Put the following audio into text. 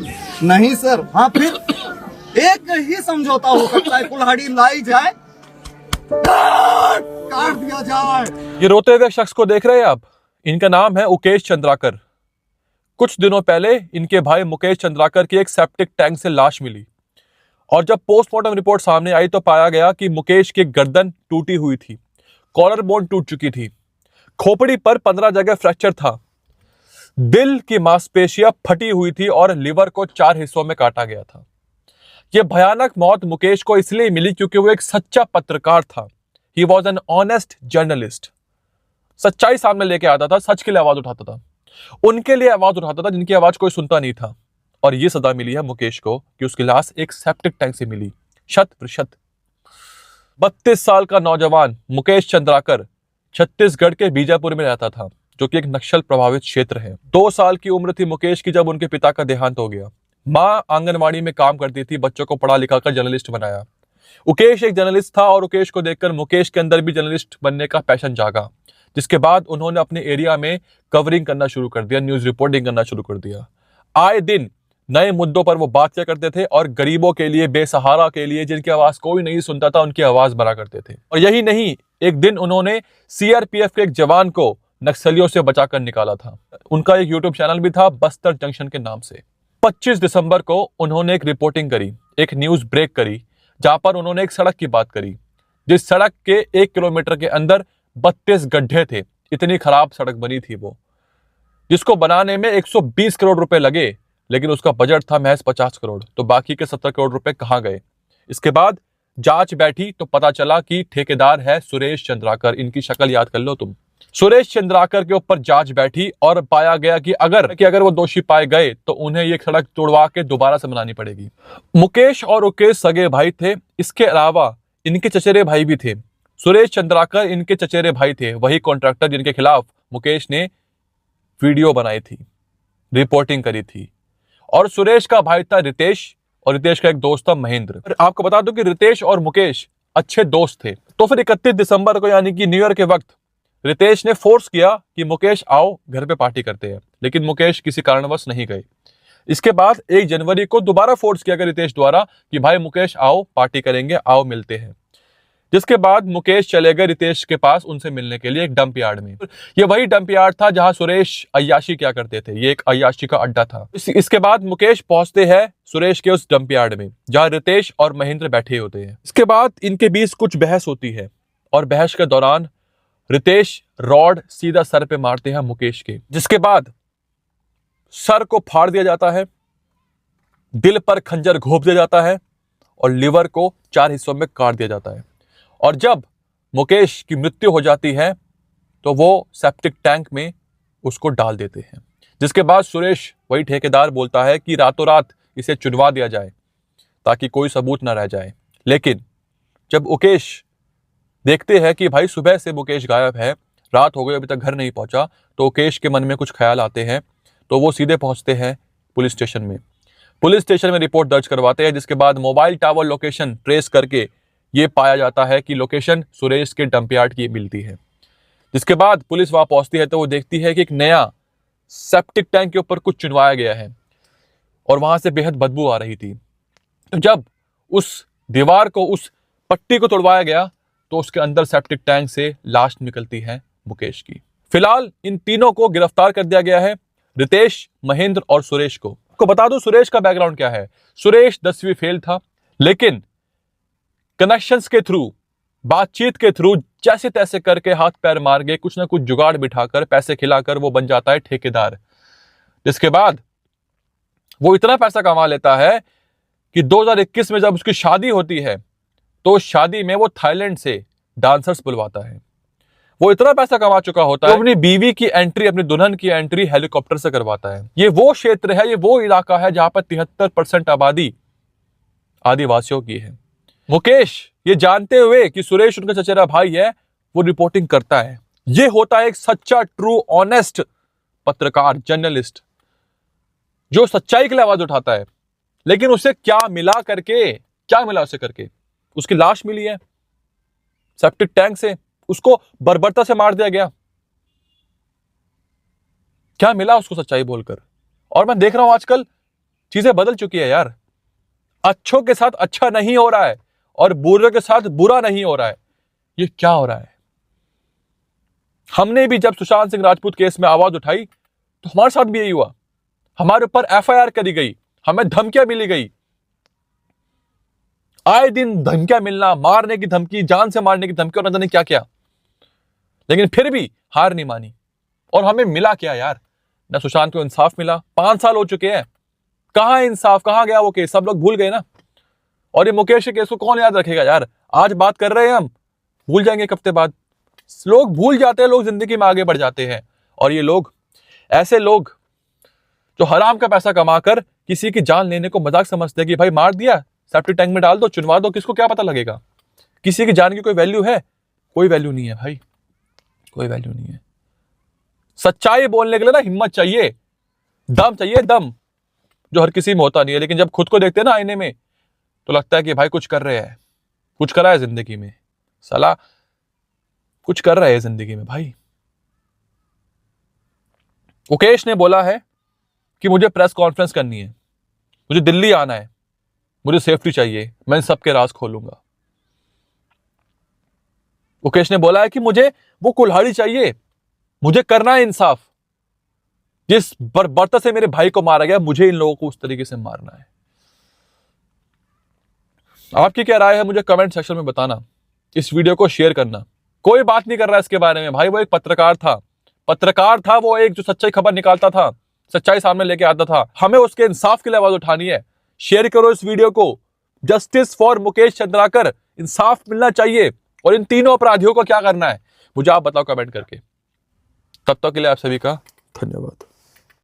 नहीं सर, हाँ फिर एक ही समझौता हो सकता है, कुल्हाड़ी लाई जाए, काट दिया जाए। चीजें बदल चुकी है यार। अच्छों के साथ अच्छा नहीं हो रहा है और बुरे के साथ बुरा नहीं हो रहा है। ये क्या हो रहा है? हमने भी जब सुशांत सिंह राजपूत केस में आवाज उठाई तो हमारे साथ भी यही हुआ। हमारे ऊपर एफआईआर करी गई, हमें धमकियां मिली गई, आए दिन धमकियां मिलना, मारने की धमकी, जान से मारने की धमकी और न जाने क्या क्या। लेकिन फिर भी हार नहीं मानी। और हमें मिला क्या यार? ना सुशांत को इंसाफ मिला। 5 साल हो चुके हैं, कहां इंसाफ, कहां गया वो केस? सब लोग भूल गए ना। और ये मुकेश के केस को कौन याद रखेगा यार? आज बात कर रहे हैं हम, भूल जाएंगे एक हफ्ते बाद। लोग भूल जाते हैं, लोग जिंदगी में आगे बढ़ जाते हैं। और ये लोग, ऐसे लोग जो हराम का पैसा कमाकर किसी की जान लेने को मजाक समझते हैं कि भाई मार दिया, सेप्टिक टैंक में डाल दो, चुनवा दो, किसको क्या पता लगेगा? किसी की जान की कोई वैल्यू है? कोई वैल्यू नहीं है भाई, कोई वैल्यू नहीं है। सच्चाई बोलने के लिए ना हिम्मत चाहिए, दम चाहिए, दम, जो हर किसी में होता नहीं है। लेकिन जब खुद को देखते हैं ना आईने में तो लगता है कि भाई कुछ कर रहे हैं, कुछ करा है जिंदगी में, साला कुछ कर रहे हैं जिंदगी में भाई। मुकेश ने बोला है कि मुझे प्रेस कॉन्फ्रेंस करनी है, मुझे दिल्ली आना है, मुझे सेफ्टी चाहिए, मैं सबके राज खोलूंगा। मुकेश ने बोला है कि मुझे वो कुल्हाड़ी चाहिए, मुझे करना है इंसाफ। जिस बर्बरता से मेरे भाई को मारा गया, मुझे इन लोगों को उस तरीके से मारना है। आपकी क्या राय है मुझे कमेंट सेक्शन में बताना, इस वीडियो को शेयर करना। कोई बात नहीं कर रहा है इसके बारे में भाई। वो एक पत्रकार था, वो एक जो सच्चाई खबर निकालता था, सच्चाई सामने लेके आता था। हमें उसके इंसाफ के लिए आवाज उठानी है। शेयर करो इस वीडियो को। जस्टिस फॉर मुकेश चंद्राकर, इंसाफ मिलना चाहिए। और इन तीनों अपराधियों को क्या करना है मुझे आप बताओ कमेंट करके। तब तक के लिए आप सभी का धन्यवाद।